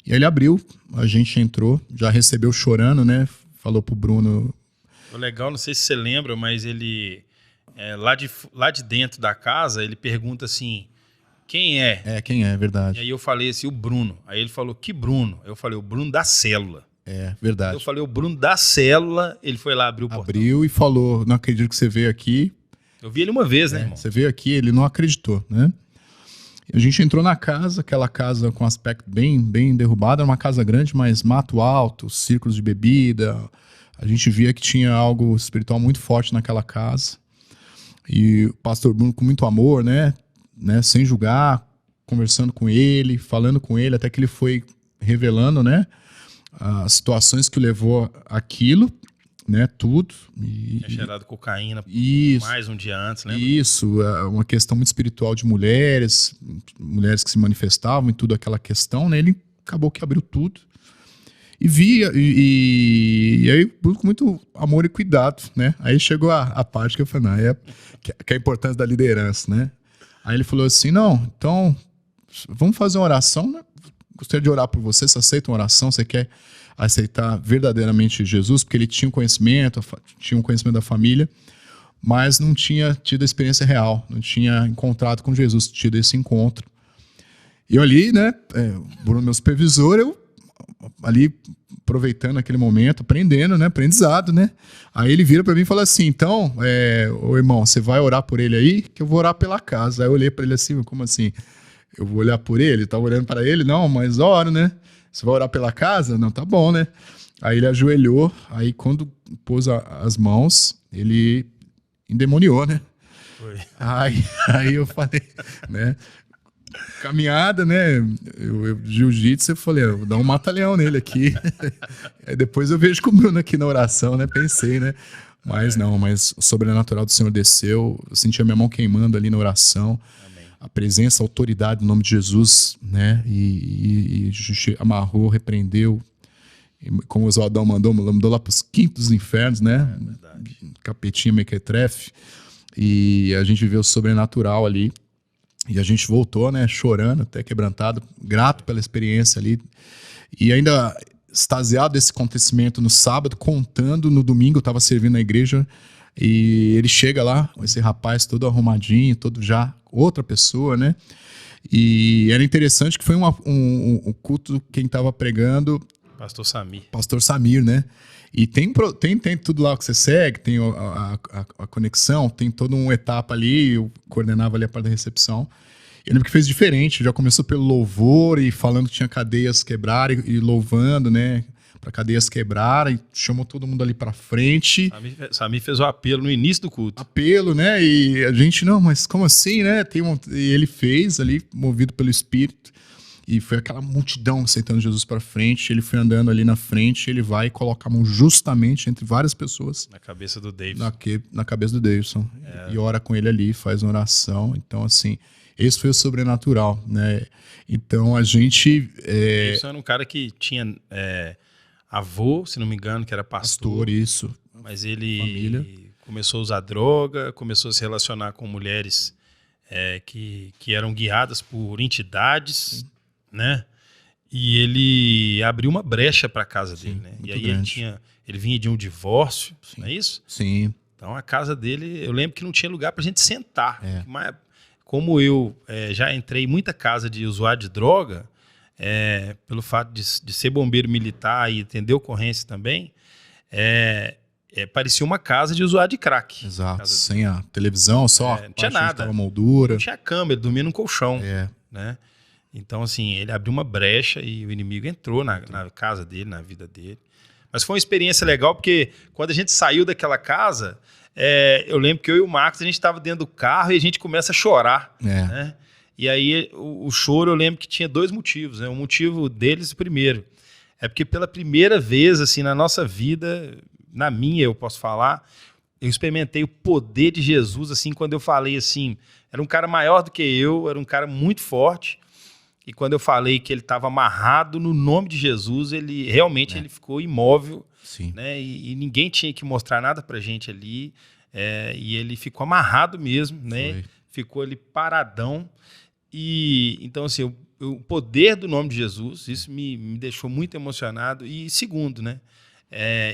E aí ele abriu, a gente entrou, já recebeu chorando, né? Falou pro Bruno... O legal, não sei se você lembra, mas ele... lá de dentro da casa, ele pergunta assim... Quem é? Quem é, verdade. E aí eu falei assim, o Bruno. Aí ele falou, que Bruno? Eu falei, o Bruno da célula. Verdade. Eu falei, o Bruno da célula. Ele foi lá, abriu o portão. Abriu e falou, não acredito que você veio aqui. Eu vi ele uma vez, né, irmão? Você veio aqui, ele não acreditou, né? A gente entrou na casa, aquela casa com aspecto bem derrubado. Era uma casa grande, mas mato alto, círculos de bebida. A gente via que tinha algo espiritual muito forte naquela casa. E o pastor Bruno, com muito amor, né? Sem julgar, conversando com ele, falando com ele, até que ele foi revelando, né, as situações que o levou àquilo, né, tudo. Tinha cheirado cocaína mais um dia antes, lembra? Isso, uma questão muito espiritual de mulheres que se manifestavam e tudo aquela questão, né, ele acabou que abriu tudo. E via, e aí com muito amor e cuidado, né, aí chegou a parte que eu falei, que é a importância da liderança, né. Aí ele falou assim, não, então vamos fazer uma oração, né? Gostaria de orar por você, você aceita uma oração, você quer aceitar verdadeiramente Jesus, porque ele tinha um conhecimento da família, mas não tinha tido a experiência real, não tinha encontrado com Jesus, tido esse encontro. E eu ali, né, Bruno, meu supervisor, eu ali aproveitando aquele momento, aprendendo, né, aprendizado, né. Aí ele vira para mim e fala assim, então, ô irmão, você vai orar por ele aí, que eu vou orar pela casa. Aí eu olhei para ele assim, como assim? Eu vou olhar por ele? Tava olhando para ele? Não, mas oro, né? Você vai orar pela casa? Não, tá bom, né? Aí ele ajoelhou, aí quando pôs as mãos, ele endemoniou, né? Foi. Aí eu falei, né? Caminhada, né? Jiu-jitsu, eu falei, vou dar um mata-leão nele aqui. Aí depois eu vejo com o Bruno aqui na oração, né? Pensei, né? Mas não, mas o sobrenatural do Senhor desceu, eu senti a minha mão queimando ali na oração. Amém. A presença, a autoridade do nome de Jesus, né? E a gente amarrou, repreendeu. E como o Oswaldão mandou lá para os quintos infernos, né? Capetinha, mequetrefe. E a gente viveu o sobrenatural ali. E a gente voltou, né, chorando, até quebrantado, grato pela experiência ali. E ainda extasiado desse acontecimento no sábado, contando no domingo, eu estava servindo na igreja, e ele chega lá, esse rapaz todo arrumadinho, todo já outra pessoa, né? E era interessante que foi um culto, quem estava pregando Pastor Samir. Pastor Samir, né? E tem tudo lá que você segue, tem a conexão, tem toda uma etapa ali, eu coordenava ali a parte da recepção. Eu lembro que fez diferente, já começou pelo louvor e falando que tinha cadeias quebrarem e louvando, né? Para cadeias quebrarem, chamou todo mundo ali para frente. Samir fez o apelo no início do culto. Apelo, né? E a gente, não, mas como assim, né? E ele fez ali, movido pelo Espírito. E foi aquela multidão aceitando Jesus para frente. Ele foi andando ali na frente, ele vai colocar a mão justamente entre várias pessoas. Na cabeça do Davidson. Na cabeça do Davidson. E ora com ele ali, faz uma oração. Então, assim, esse foi o sobrenatural, né? Então, a gente... Davidson era um cara que tinha avô, se não me engano, que era pastor. Isso. Mas ele Família. Começou a usar droga, começou a se relacionar com mulheres que eram guiadas por entidades, né? E ele abriu uma brecha para a casa dele, né? E aí ele vinha de um divórcio, não é isso? Sim. Então a casa dele, eu lembro que não tinha lugar para a gente sentar. Mas como eu já entrei em muita casa de usuário de droga, pelo fato de ser bombeiro militar e atender ocorrência também, parecia uma casa de usuário de crack. Exato, sem a televisão, só não tinha nada. Moldura. Não tinha cama, ele dormia num colchão. Né? Então, assim, ele abriu uma brecha e o inimigo entrou na casa dele, na vida dele. Mas foi uma experiência legal, porque quando a gente saiu daquela casa, eu lembro que eu e o Marcos, a gente estava dentro do carro e a gente começa a chorar. Né? E aí, o choro, eu lembro que tinha 2 motivos. Né? O motivo deles, o primeiro, é porque pela primeira vez, assim, na nossa vida, na minha, eu posso falar, eu experimentei o poder de Jesus, assim, quando eu falei, assim, era um cara maior do que eu, era um cara muito forte, e quando eu falei que ele estava amarrado no nome de Jesus, ele realmente ele ficou imóvel, né? E ninguém tinha que mostrar nada pra gente ali, e ele ficou amarrado mesmo, né? Ficou ali paradão, e então, assim, o poder do nome de Jesus, isso me deixou muito emocionado, e segundo, né?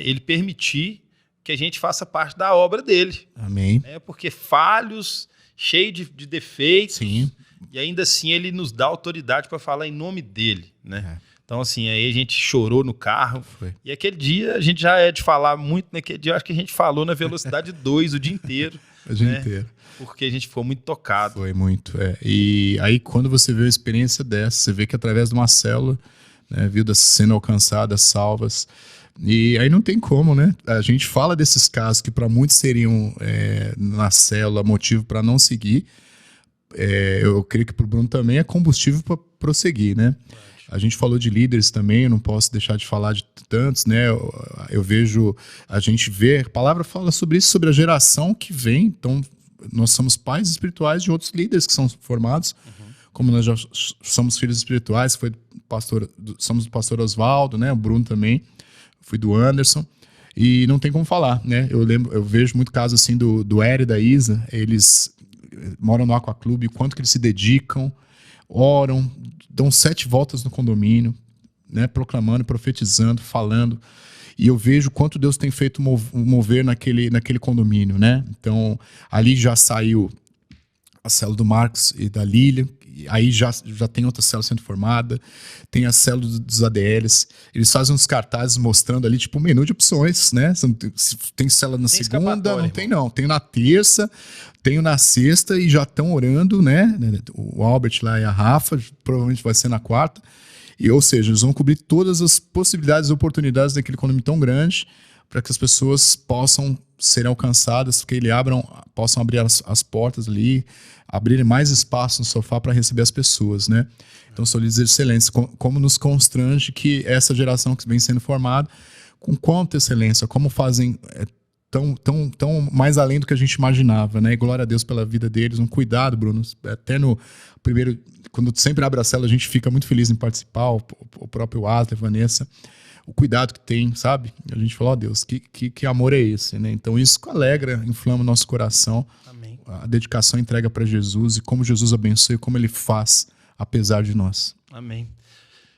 Ele permitir que a gente faça parte da obra dele. Amém. Porque falhos, cheio de defeitos, Sim. E ainda assim ele nos dá autoridade para falar em nome dele, né? Então, assim, aí a gente chorou no carro. E aquele dia, a gente já de falar muito, naquele dia eu acho que a gente falou na velocidade 2 o dia inteiro. O dia inteiro. Porque a gente ficou muito tocado. Foi muito, E aí, quando você vê uma experiência dessa, você vê que através de uma célula, né, vidas sendo alcançadas, salvas. E aí não tem como, né? A gente fala desses casos que para muitos seriam na célula motivo para não seguir. Eu creio que para o Bruno também é combustível para prosseguir, né? A gente falou de líderes também, eu não posso deixar de falar de tantos, né? Eu vejo, a gente vê, a palavra fala sobre isso, sobre a geração que vem. Então, nós somos pais espirituais de outros líderes que são formados, como nós já somos filhos espirituais, somos do pastor Oswaldo, né? O Bruno também, fui do Anderson. E não tem como falar, né? Eu vejo muito caso assim do Eri e da Isa, eles moram no Aquaclube, o quanto que eles se dedicam, oram, dão 7 voltas no condomínio, né, proclamando, profetizando, falando, e eu vejo quanto Deus tem feito mover naquele condomínio, né? Então, ali já saiu a célula do Marcos e da Lília, aí já tem outra célula sendo formada, tem a célula dos ADLs, eles fazem uns cartazes mostrando ali, tipo, um menu de opções, né? Tem célula na segunda, não tem não, tem na terça, tem na sexta e já estão orando, né? O Albert lá e a Rafa, provavelmente vai ser na quarta, ou seja, eles vão cobrir todas as possibilidades e oportunidades daquele condomínio tão grande para que as pessoas possam ser alcançadas, que possam abrir as portas ali, abrir mais espaço no sofá para receber as pessoas, né? Então, são líderes excelentes. Como nos constrange que essa geração que vem sendo formada, com quanta excelência, como fazem tão mais além do que a gente imaginava, né? E glória a Deus pela vida deles, um cuidado, Bruno. Até no primeiro, quando sempre abre a célula, a gente fica muito feliz em participar, o próprio Asler, Vanessa, o cuidado que tem, sabe? A gente falou, Deus, que amor é esse, né? Então isso alegra, inflama o nosso coração. Amém. A dedicação entrega para Jesus e como Jesus abençoa e como ele faz, apesar de nós. Amém.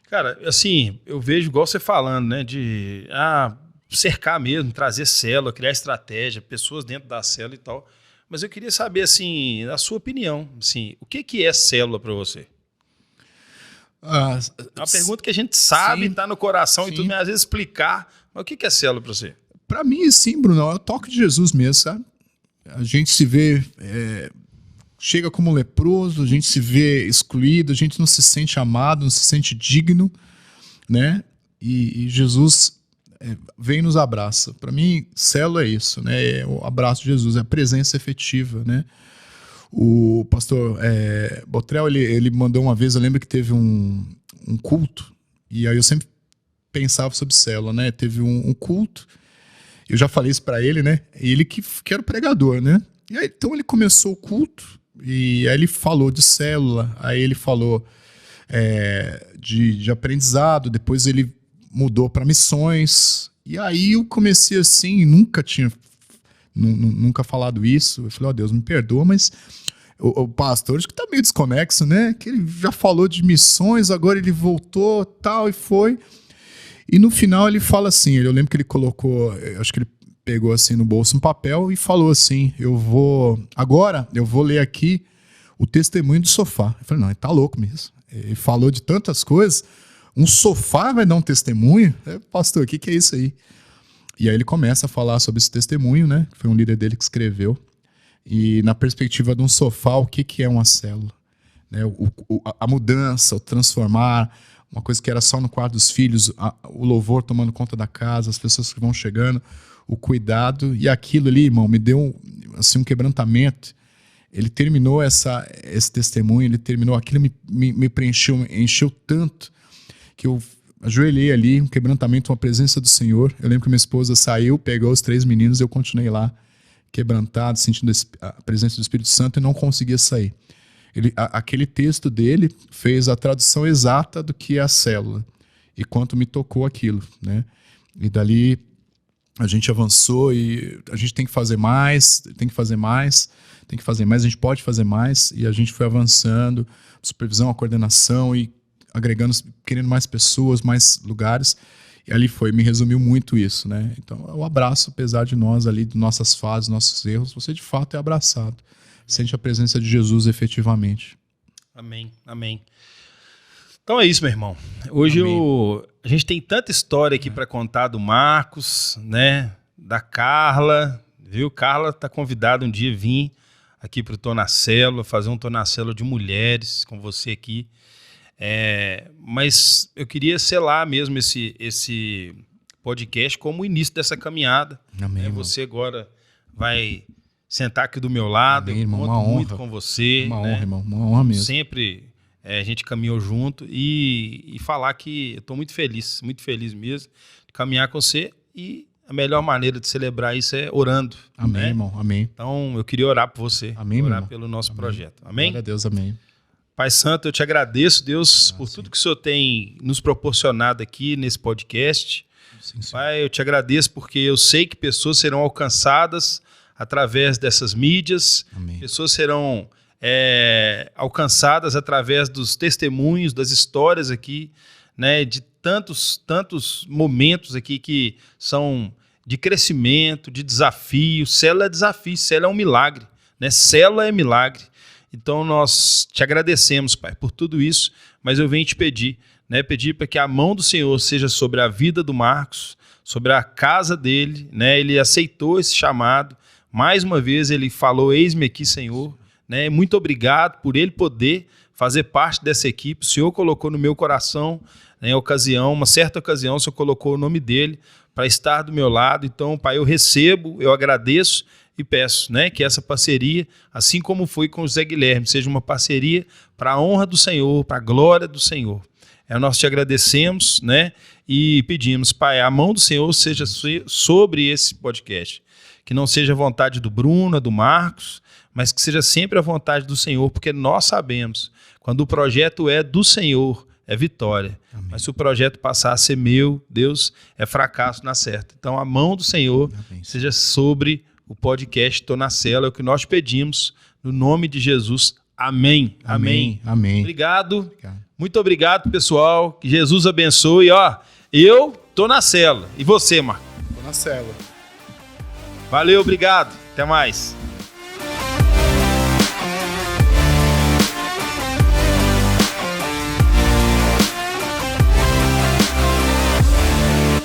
Cara, assim, eu vejo igual você falando, né? De cercar mesmo, trazer célula, criar estratégia, pessoas dentro da célula e tal. Mas eu queria saber, assim, a sua opinião, assim, o que é célula para você? É uma pergunta que a gente sabe, está no coração e tudo, mas às vezes explicar. Mas o que é célula para você? Para mim, sim, Bruno, é o toque de Jesus mesmo, sabe? A gente se vê, chega como leproso, a gente se vê excluído, a gente não se sente amado, não se sente digno, né? E Jesus vem e nos abraça. Para mim, célula é isso, né? É o abraço de Jesus, é a presença efetiva, né? O pastor Botrel, ele mandou uma vez, eu lembro que teve um culto, e aí eu sempre pensava sobre célula, né? Teve um culto, eu já falei isso para ele, né? E ele que era o pregador, né? E aí, então ele começou o culto, e aí ele falou de célula, aí ele falou de aprendizado, depois ele mudou para missões, e aí eu comecei assim, nunca tinha falado isso. Eu falei, Deus, me perdoa, mas o pastor acho que tá meio desconexo, né? Que ele já falou de missões, agora ele voltou, tal, e foi. E no final ele fala assim, eu lembro que ele colocou, acho que ele pegou assim no bolso um papel e falou assim, agora eu vou ler aqui o testemunho do sofá. Eu falei, não, ele tá louco mesmo. Ele falou de tantas coisas, um sofá vai dar um testemunho? Pastor, o que é isso aí? E aí ele começa a falar sobre esse testemunho, né? Foi um líder dele que escreveu. E na perspectiva de um sofá, o que é uma célula? Né? A mudança, o transformar, uma coisa que era só no quarto dos filhos, o louvor tomando conta da casa, as pessoas que vão chegando, o cuidado. E aquilo ali, irmão, me deu assim, um quebrantamento. Ele terminou esse testemunho, ele terminou, aquilo me preencheu, encheu tanto, que eu ajoelhei ali, um quebrantamento, uma presença do Senhor. Eu lembro que minha esposa saiu, pegou os 3 meninos, eu continuei lá, quebrantado, sentindo a presença do Espírito Santo e não conseguia sair. Aquele texto dele fez a tradução exata do que é a célula e quanto me tocou aquilo, né? E dali a gente avançou e a gente tem que fazer mais, a gente pode fazer mais, e a gente foi avançando, supervisão, a coordenação e agregando, querendo mais pessoas, mais lugares. E ali me resumiu muito isso, né? Então, o abraço, apesar de nós ali, de nossas fases, nossos erros, você de fato é abraçado. Sente a presença de Jesus efetivamente. Amém, amém. Então é isso, meu irmão. Hoje a gente tem tanta história aqui para contar do Marcos, né? Da Carla, viu? Carla tá convidada um dia a vir aqui para o Tô na Célula, fazer um Tô na Célula de mulheres com você aqui. Mas eu queria selar mesmo esse podcast como o início dessa caminhada. Amém, você agora vai sentar aqui do meu lado. Amém, irmão, eu conto muito com você. Uma honra, irmão, uma honra mesmo. Sempre a gente caminhou junto e falar que eu estou muito feliz mesmo de caminhar com você, e a melhor maneira de celebrar isso é orando. Amém, né? irmão, amém. Então eu queria orar por você, amém, orar irmão. pelo nosso amém. projeto. Amém? Glória a Deus, amém. Pai Santo, eu te agradeço, Deus, por tudo que o Senhor tem nos proporcionado aqui nesse podcast. Sim, Pai, eu te agradeço porque eu sei que pessoas serão alcançadas através dessas mídias. Amém. Pessoas serão alcançadas através dos testemunhos, das histórias aqui, né, de tantos momentos aqui que são de crescimento, de desafio. Célula é desafio, célula é um milagre, né? Célula é milagre. Então nós te agradecemos, Pai, por tudo isso, mas eu venho te pedir, né, pedir para que a mão do Senhor seja sobre a vida do Marcos, sobre a casa dele, né? Ele aceitou esse chamado, mais uma vez ele falou, eis-me aqui, Senhor, né? Muito obrigado por ele poder fazer parte dessa equipe. O Senhor colocou no meu coração, né, uma certa ocasião, o Senhor colocou o nome dele para estar do meu lado. Então, Pai, eu recebo, eu agradeço e peço, né, que essa parceria, assim como foi com o Zé Guilherme, seja uma parceria para a honra do Senhor, para a glória do Senhor. Nós te agradecemos, né, e pedimos, Pai, a mão do Senhor seja sobre esse podcast. Que não seja a vontade do Bruno, do Marcos, mas que seja sempre a vontade do Senhor, porque nós sabemos, quando o projeto é do Senhor, é vitória. Amém. Mas se o projeto passar a ser meu, Deus, é fracasso na certa. Então a mão do Senhor seja sobre o podcast Tô na Célula, é o que nós pedimos, no nome de Jesus. Amém. Amém. Amém. Obrigado. Muito obrigado, pessoal. Que Jesus abençoe. Eu tô na célula. E você, Marco? Tô na célula. Valeu, obrigado. Até mais.